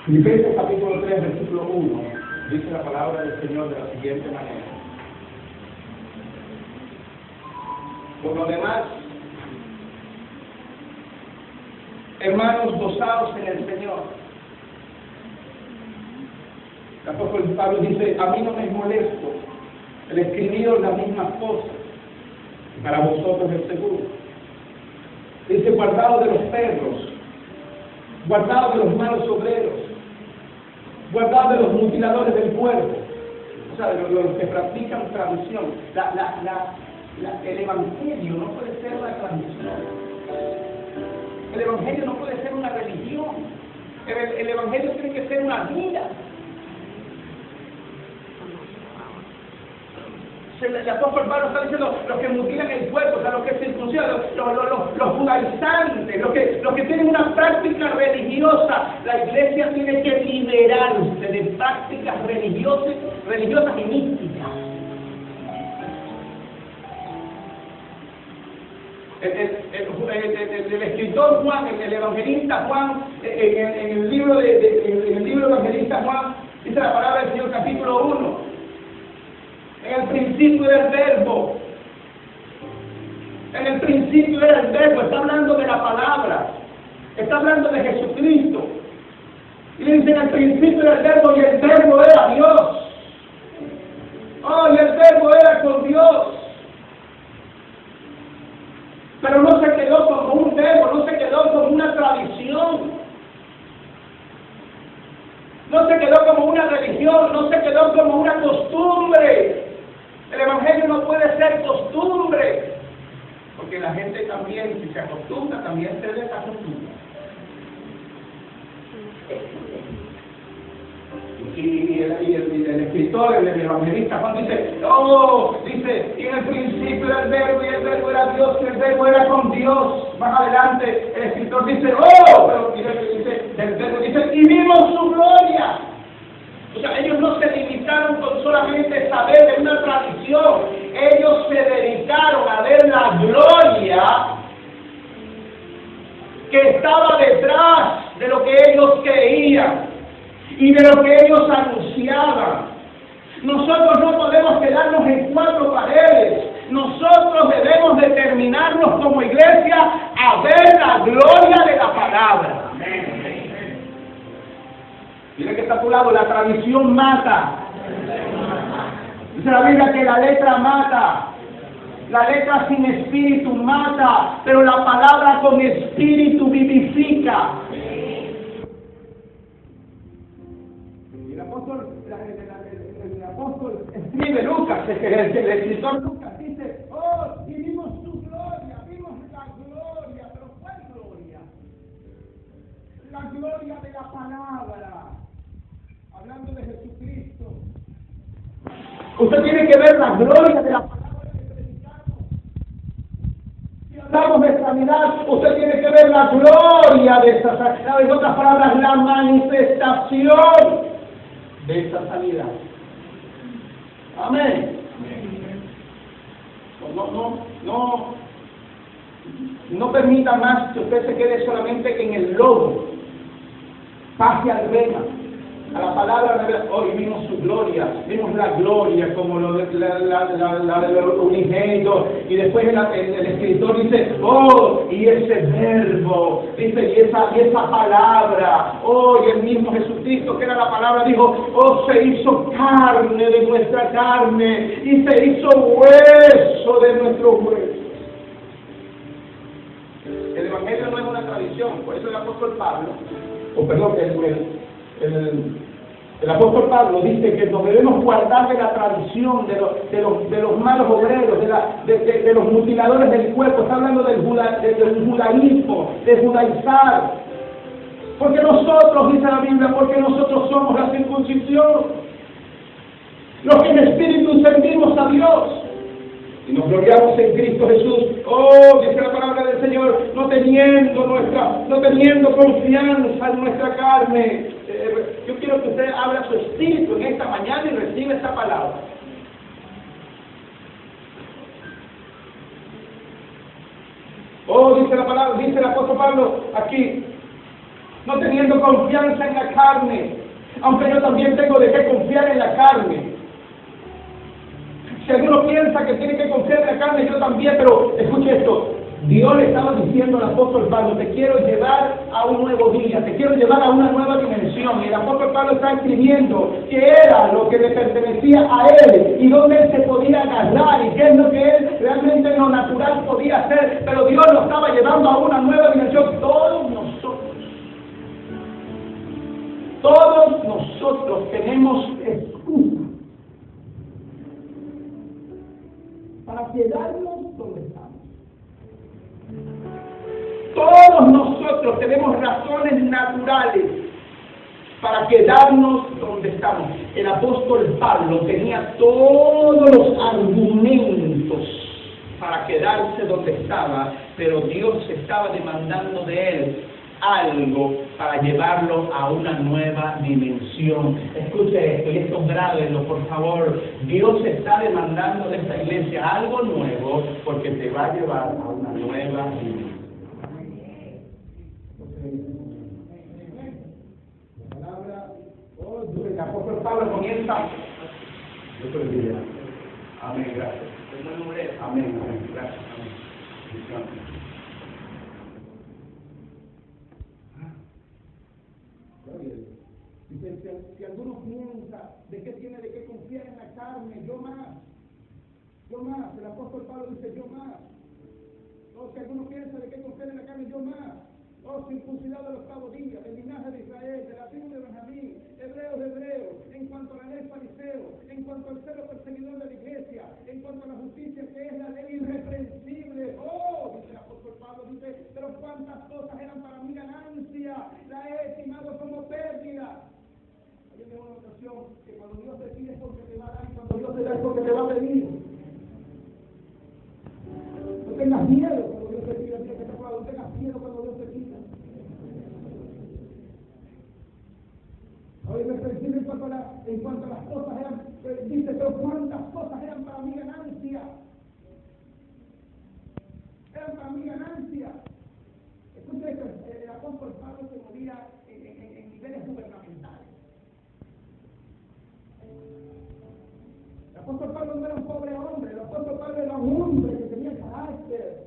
Filipenses capítulo 3, versículo 1, dice la palabra del Señor de la siguiente manera. Por lo demás, hermanos, gozaos en el Señor. El apóstol Pablo dice, a mí no me es molesto el escribir las mismas cosas, para vosotros es seguro. Dice, guardaos de los perros, guardaos de los malos obreros, guardaos de los mutiladores del cuerpo, o sea, de los que practican tradición. El evangelio no puede ser una tradición. El evangelio no puede ser una religión. El evangelio tiene que ser una vida. El apóstol Pablo está diciendo los que mutilan el cuerpo, o sea, los que circuncidan, los judaizantes, los que tienen una práctica religiosa. La iglesia tiene que liberarse de prácticas religiosas y místicas. El escritor Juan, el evangelista Juan, en el libro evangelista Juan, dice la palabra del Señor, capítulo 1. En el principio era el verbo. En el principio era el verbo. Está hablando de la palabra. Está hablando de Jesucristo. Y le dice, en el principio era el verbo y el verbo era Dios. Oh, y el verbo era con Dios. Pero no se quedó como un verbo, no se quedó como una tradición. No se quedó como una religión, no se quedó como una costumbre. El evangelio no puede ser costumbre, porque la gente también, si se acostumbra, también se desacostumbra. Y el escritor, el evangelista Juan dice, y en el principio era el verbo y el verbo era Dios y el verbo era con Dios. Más adelante el escritor dice, pero dice, el verbo dice, y vimos su gloria. O sea, ellos no se limitaron con solamente saber de una tradición, ellos se dedicaron a ver la gloria que estaba detrás de lo que ellos creían y de lo que ellos anunciaban. Nosotros no podemos quedarnos en cuatro paredes. Nosotros debemos determinarnos como iglesia a ver la gloria de la palabra. Dile que está a tu lado, la tradición mata. Dice la Biblia que la letra mata. La letra sin espíritu mata, pero la palabra con espíritu vivifica. El apóstol escribe Lucas, el escritor Lucas dice, y vimos su gloria, vimos la gloria, pero ¿cuál gloria? La gloria de la palabra, hablando de Jesucristo. Usted tiene que ver la gloria de la palabra que predicamos. Si hablamos de sanidad, usted tiene que ver la gloria de esa sanidad. En otras palabras, la manifestación de esa sanidad. Amén. No permita más que usted se quede solamente en el logo. Pase al rema, a la palabra de hoy. Vimos su gloria, vimos la gloria como lo de los unigénitos. Y después el escritor dice, y ese verbo, dice, y esa palabra, y el mismo Jesucristo que era la palabra dijo, se hizo carne de nuestra carne y se hizo hueso de nuestro hueso. El evangelio no es una tradición, por eso el apóstol Pablo, el apóstol Pablo dice que nos debemos guardar de la tradición, de los malos obreros, de los mutiladores del cuerpo. Está hablando del judaísmo, de judaizar. Porque nosotros, dice la Biblia, porque nosotros somos la circuncisión, los que en espíritu servimos a Dios. Y nos gloriamos en Cristo Jesús. Dice la palabra del Señor, no teniendo confianza en nuestra carne. Yo quiero que usted abra su espíritu en esta mañana y reciba esta palabra. Dice la palabra, dice el apóstol Pablo aquí, no teniendo confianza en la carne, aunque yo también tengo de qué confiar en la carne. Si alguno piensa que tiene que confiar en la carne, yo también, pero escuche esto. Dios le estaba diciendo al apóstol Pablo, te quiero llevar a un nuevo día, te quiero llevar a una nueva dimensión. Y el apóstol Pablo está escribiendo qué era lo que le pertenecía a él y dónde él se podía agarrar y qué es lo que él realmente en lo natural podía hacer. Pero Dios lo estaba llevando a una nueva dimensión. Todos nosotros tenemos excusa para quedarnos donde estamos. Todos nosotros tenemos razones naturales para quedarnos donde estamos. El apóstol Pablo tenía todos los argumentos para quedarse donde estaba, pero Dios estaba demandando de él algo para llevarlo a una nueva dimensión. Escuche esto, y esto grábenlo, por favor. Dios está demandando de esta iglesia algo nuevo, porque te va a llevar a una nueva dimensión. La palabra, el apóstol Pablo comienza. Amén, gracias. Amén, gracias. Amén. Dice, si alguno piensa de qué tiene de qué confiar en la carne, yo más. El apóstol Pablo dice, yo más. O si alguno piensa de qué confiar en la carne, yo más. Circuncidado del octavo día, del linaje de Israel, de la tribu de Benjamín, hebreos de hebreos, en cuanto a la ley fariseo, en cuanto al celo perseguidor de la iglesia, en cuanto a la justicia que es la ley irreprensible. Dice el apóstol Pablo, dice, pero cuántas cosas eran para mi ganancia, la he estimado como pérdida. Hay una ocasión que cuando Dios te pide es porque te va a dar, y cuando Dios te da es porque te va a pedir. No tengas miedo cuando Dios te pida, mira que te pueda, no tengas miedo cuando Dios te pida. Hoy me percibe en cuanto a las cosas eran, dice, pero cuántas cosas eran para mi ganancia. Eran para mi ganancia. Escucha esto, el apóstol Pablo se movía en niveles gubernamentales. El apóstol Pablo no era un pobre hombre, el apóstol Pablo era un hombre que tenía carácter.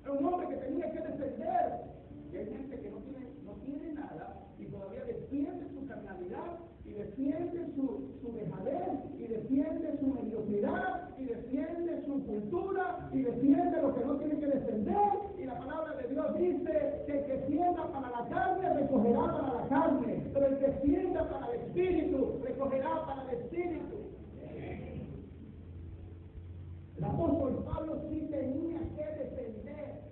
Era un hombre que tenía que defender. Y hay gente que no tiene nada y todavía defiende su carnalidad y defiende su dejadez y defiende su mediocridad y defiende su cultura y defiende lo que no tiene que defender. Y la palabra de Dios dice que el que siembra para la carne recogerá para la carne, pero el que siembra para el espíritu recogerá para el espíritu. El apóstol Pablo sí tenía que defender.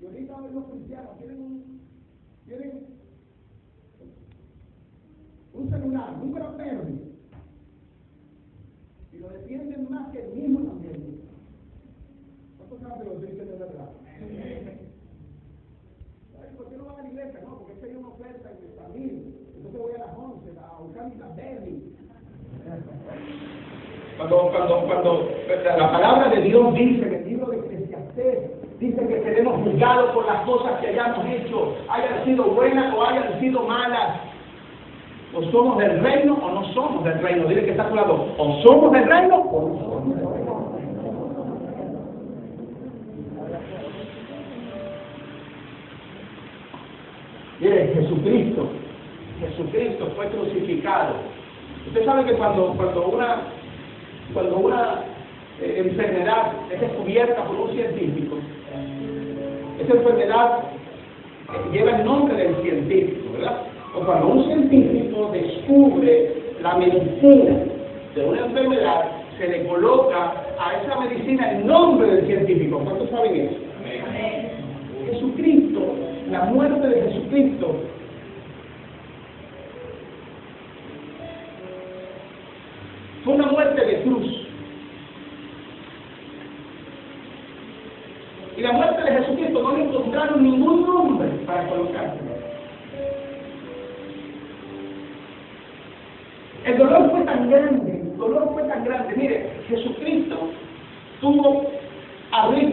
Y ahorita los cristianos tienen un celular, un BlackBerry, y lo defienden más que el mismo también. ¿Cuántos saben que lo dicen de verdad? ¿Por qué no van a la iglesia? No, porque es que hay una oferta en el familia. Entonces voy a las 11 a buscar mi BlackBerry. Cuando la palabra de Dios dice en el libro de Eclesiastés, dice que seremos juzgados por las cosas que hayamos hecho, hayan sido buenas o hayan sido malas. O somos del reino o no somos del reino. Dile que está a tu lado. O somos del reino o no somos del reino. Mire, Jesucristo fue crucificado. Usted sabe que cuando una enfermedad es descubierta por un científico, esa enfermedad lleva el nombre del científico, ¿verdad? O cuando un científico descubre la medicina de una enfermedad, se le coloca a esa medicina el nombre del científico. ¿Cuántos saben eso? Amén. Jesucristo, la muerte de Jesucristo, fue una muerte de cruz. Y la muerte de Jesucristo no le encontraron ningún nombre para colocárselo. El dolor fue tan grande. Mire, Jesucristo tuvo arriba